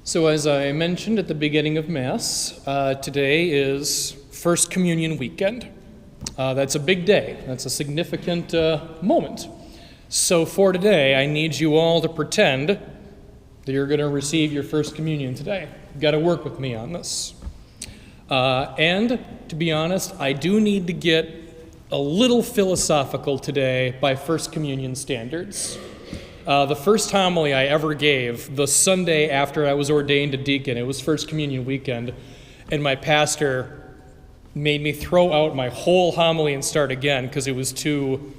So as I mentioned at the beginning of Mass, today is First Communion weekend. That's a big day. That's a significant moment. So for today, I need you all to pretend that you're going to receive your First Communion today. You've got to work with me on this. And to be honest, I do need to get a little philosophical today by First Communion standards. The first homily I ever gave, the Sunday after I was ordained a deacon, it was First Communion weekend, and my pastor made me throw out my whole homily and start again because it was too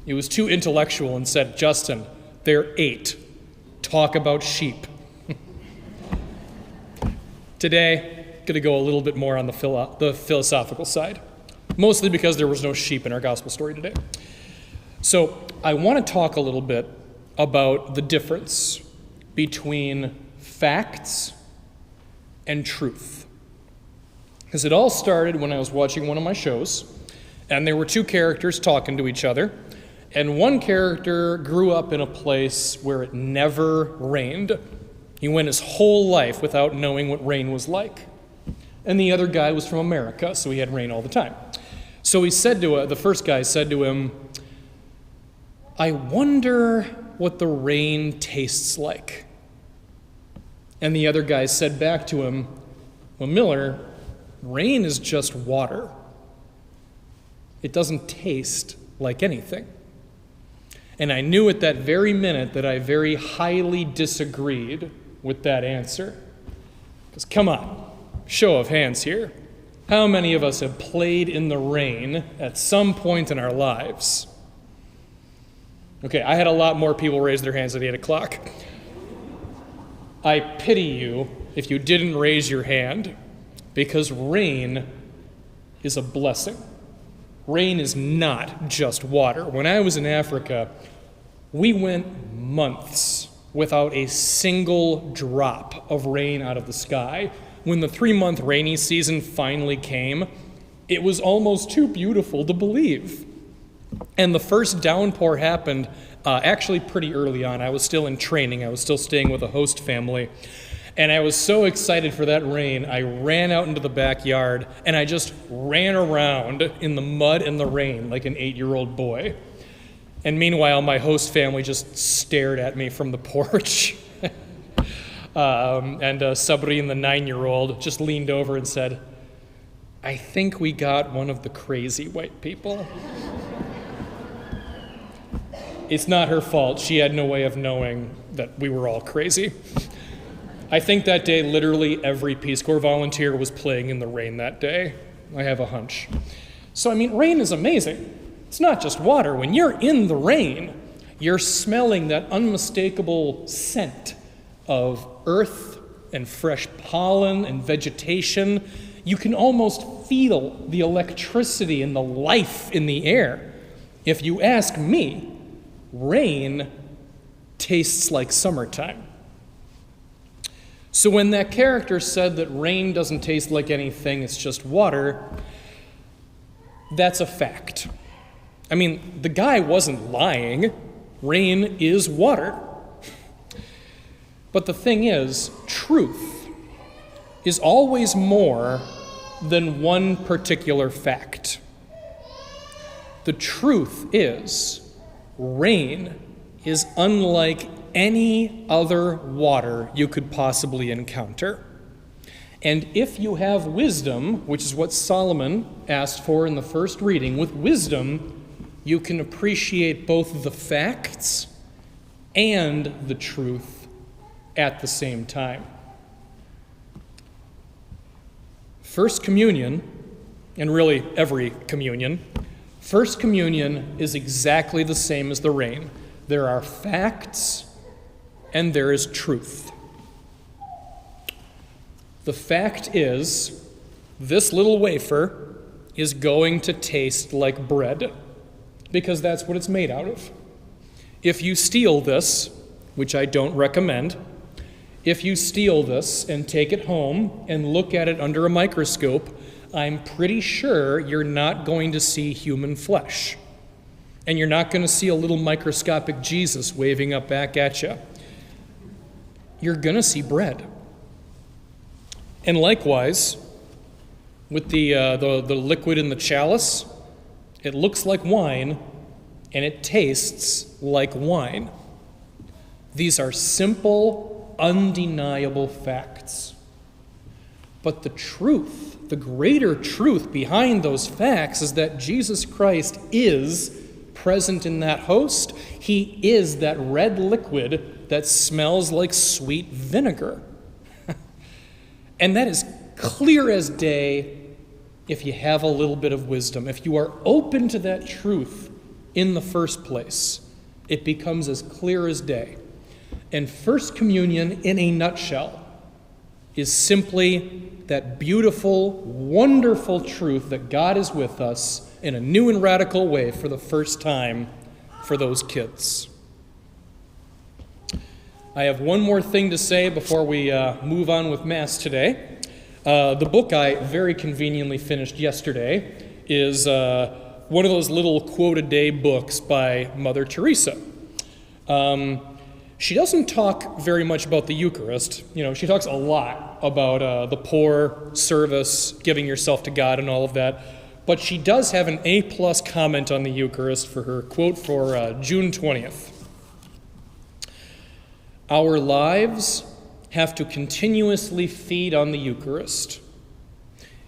intellectual, and said, "Justin, they're 8. Talk about sheep." Today, going to go a little bit more on the philosophical side, mostly because there was no sheep in our gospel story today. So I want to talk a little bit about the difference between facts and truth. Because it all started when I was watching one of my shows, and there were two characters talking to each other, and one character grew up in a place where it never rained. He went his whole life without knowing what rain was like. And the other guy was from America, so he had rain all the time. So he said to the first guy said to him, "I wonder what the rain tastes like." And the other guy said back to him, "Well, Miller, rain is just water. It doesn't taste like anything." And I knew at that very minute that I very highly disagreed with that answer. Because come on, show of hands here. How many of us have played in the rain at some point in our lives? Okay, I had a lot more people raise their hands at 8 o'clock. I pity you if you didn't raise your hand, because rain is a blessing. Rain is not just water. When I was in Africa, we went months without a single drop of rain out of the sky. When the 3-month rainy season finally came, it was almost too beautiful to believe. And the first downpour happened actually pretty early on. I was still in training. I was still staying with a host family. And I was so excited for that rain, I ran out into the backyard, and I just ran around in the mud and the rain like an 8-year-old boy. And meanwhile, my host family just stared at me from the porch. And Sabrin, the 9-year-old, just leaned over and said, "I think we got one of the crazy white people." It's not her fault. She had no way of knowing that we were all crazy. I think that day, literally every Peace Corps volunteer was playing in the rain that day. I have a hunch. So, rain is amazing. It's not just water. When you're in the rain, you're smelling that unmistakable scent of earth and fresh pollen and vegetation. You can almost feel the electricity and the life in the air. If you ask me, rain tastes like summertime. So when that character said that rain doesn't taste like anything, it's just water, that's a fact. The guy wasn't lying. Rain is water. But the thing is, truth is always more than one particular fact. The truth is, rain is unlike any other water you could possibly encounter. And if you have wisdom, which is what Solomon asked for in the first reading, with wisdom, you can appreciate both the facts and the truth at the same time. First Communion, and really every communion, First Communion is exactly the same as the rain. There are facts and there is truth. The fact is, this little wafer is going to taste like bread, because that's what it's made out of. If you steal this, which I don't recommend, if you steal this and take it home and look at it under a microscope, I'm pretty sure you're not going to see human flesh. And you're not going to see a little microscopic Jesus waving up back at you. You're going to see bread. And likewise, with the liquid in the chalice, it looks like wine and it tastes like wine. These are simple, undeniable facts. But the truth, the greater truth behind those facts is that Jesus Christ is present in that host. He is that red liquid that smells like sweet vinegar. And that is clear as day if you have a little bit of wisdom. If you are open to that truth in the first place, it becomes as clear as day. And First Communion, in a nutshell, is simply that beautiful, wonderful truth that God is with us in a new and radical way for the first time for those kids. I have one more thing to say before we move on with Mass today. The book I very conveniently finished yesterday is one of those little quote-a-day books by Mother Teresa. She doesn't talk very much about the Eucharist. She talks a lot about the poor, service, giving yourself to God and all of that. But she does have an A+ comment on the Eucharist for her quote for June 20th. Our lives have to continuously feed on the Eucharist.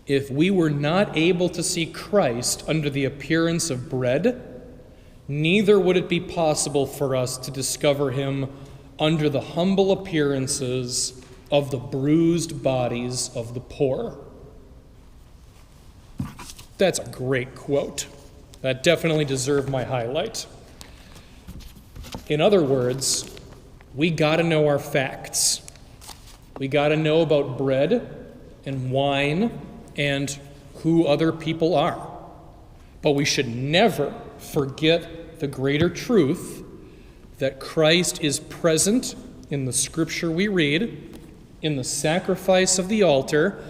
If we were not able to see Christ under the appearance of bread, neither would it be possible for us to discover him under the humble appearances of the bruised bodies of the poor. That's a great quote. That definitely deserved my highlight. In other words, we got to know our facts. We got to know about bread and wine and who other people are. But we should never forget the greater truth that Christ is present in the scripture we read, in the sacrifice of the altar,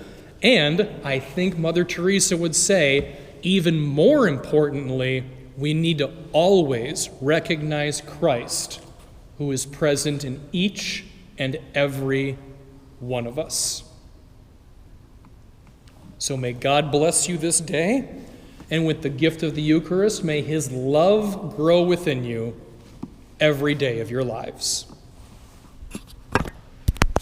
and I think Mother Teresa would say, even more importantly, we need to always recognize Christ, who is present in each and every one of us. So may God bless you this day, and with the gift of the Eucharist, may his love grow within you every day of your lives.